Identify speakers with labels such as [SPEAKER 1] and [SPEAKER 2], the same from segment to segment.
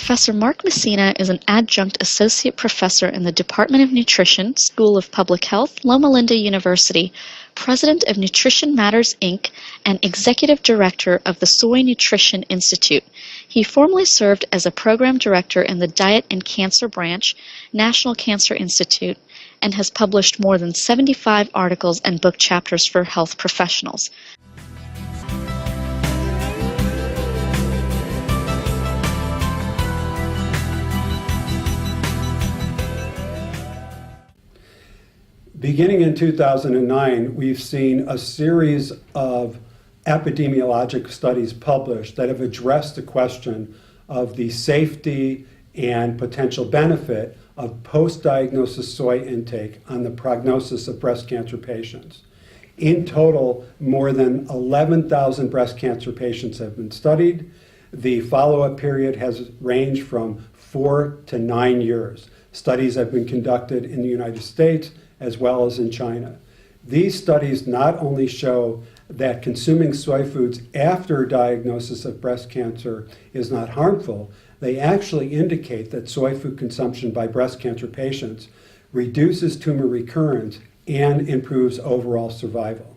[SPEAKER 1] Professor Mark Messina is an adjunct associate professor in the Department of Nutrition, School of Public Health, Loma Linda University, president of Nutrition Matters, Inc., and executive director of the Soy Nutrition Institute. He formerly served as a program director in the Diet and Cancer Branch, National Cancer Institute, and has published more than 75 articles and book chapters for health professionals.
[SPEAKER 2] Beginning in 2009, we've seen a series of epidemiologic studies published that have addressed the question of the safety and potential benefit of post-diagnosis soy intake on the prognosis of breast cancer patients. In total, more than 11,000 breast cancer patients have been studied. The follow-up period has ranged from 4 to 9 years. Studies have been conducted in the United States as well as in China. These studies not only show that consuming soy foods after diagnosis of breast cancer is not harmful, they actually indicate that soy food consumption by breast cancer patients reduces tumor recurrence and improves overall survival.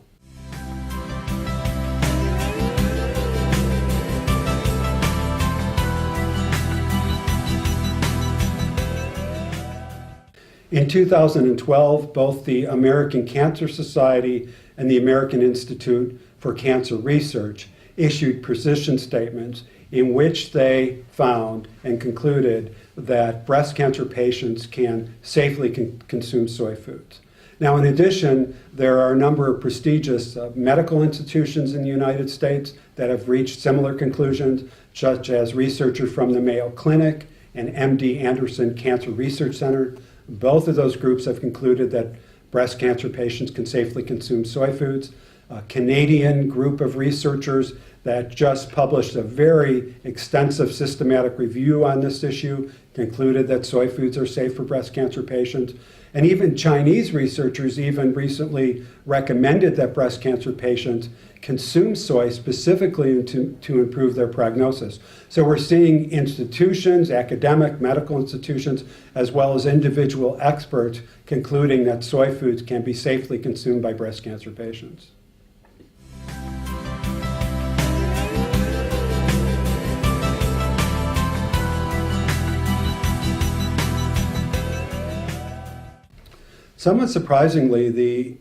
[SPEAKER 2] In 2012, both the American Cancer Society and the American Institute for Cancer Research issued position statements in which they found and concluded that breast cancer patients can safely consume soy foods. Now, in addition, there are a number of prestigious medical institutions in the United States that have reached similar conclusions, such as researchers from the Mayo Clinic and MD Anderson Cancer Research Center. Both of those groups have concluded that breast cancer patients can safely consume soy foods. A Canadian group of researchers that just published a very extensive systematic review on this issue concluded that soy foods are safe for breast cancer patients. And even Chinese researchers even recently recommended that breast cancer patients consume soy specifically to improve their prognosis. So we're seeing institutions, academic, medical institutions, as well as individual experts concluding that soy foods can be safely consumed by breast cancer patients. Somewhat surprisingly, the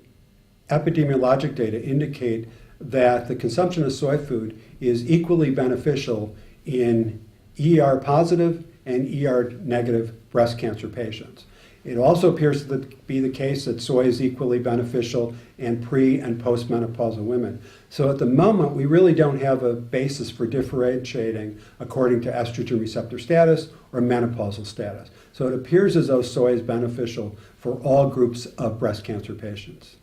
[SPEAKER 2] epidemiologic data indicate that the consumption of soy food is equally beneficial in ER positive and ER negative breast cancer patients. It also appears to be the case that soy is equally beneficial in pre- and postmenopausal women. So at the moment, we really don't have a basis for differentiating according to estrogen receptor status or menopausal status. So it appears as though soy is beneficial for all groups of breast cancer patients.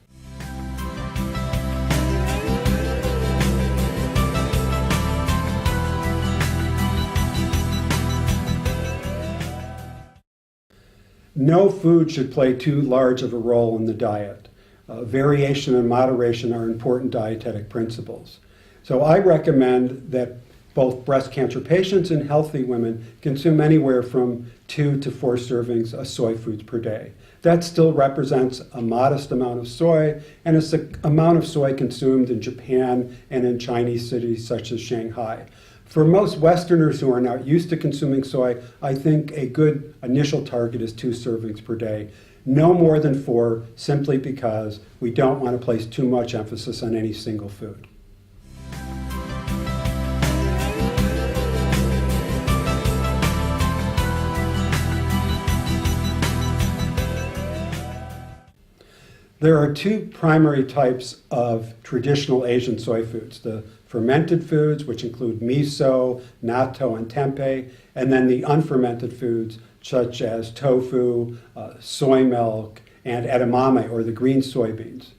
[SPEAKER 2] No food should play too large of a role in the diet. Variation and moderation are important dietetic principles. So I recommend that both breast cancer patients and healthy women consume anywhere from 2 to 4 servings of soy foods per day. That still represents a modest amount of soy, and it's the amount of soy consumed in Japan and in Chinese cities such as Shanghai. For most Westerners who are not used to consuming soy, I think a good initial target is 2 servings per day. No more than 4, simply because we don't want to place too much emphasis on any single food. There are 2 primary types of traditional Asian soy foods: the fermented foods, which include miso, natto, and tempeh, and then the unfermented foods, such as tofu, soy milk, and edamame, or the green soybeans.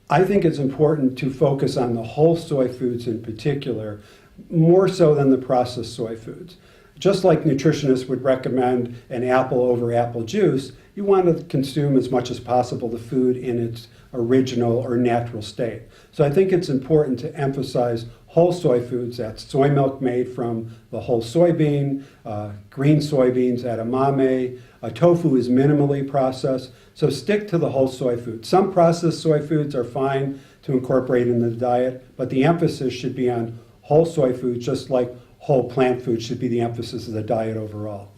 [SPEAKER 2] I think it's important to focus on the whole soy foods in particular, more so than the processed soy foods. Just like nutritionists would recommend an apple over apple juice, you want to consume as much as possible the food in its original or natural state. So I think it's important to emphasize whole soy foods. That's soy milk made from the whole soybean, green soybeans, edamame. Tofu is minimally processed. So stick to the whole soy food. Some processed soy foods are fine to incorporate in the diet, but the emphasis should be on whole soy foods, just like whole plant foods should be the emphasis of the diet overall.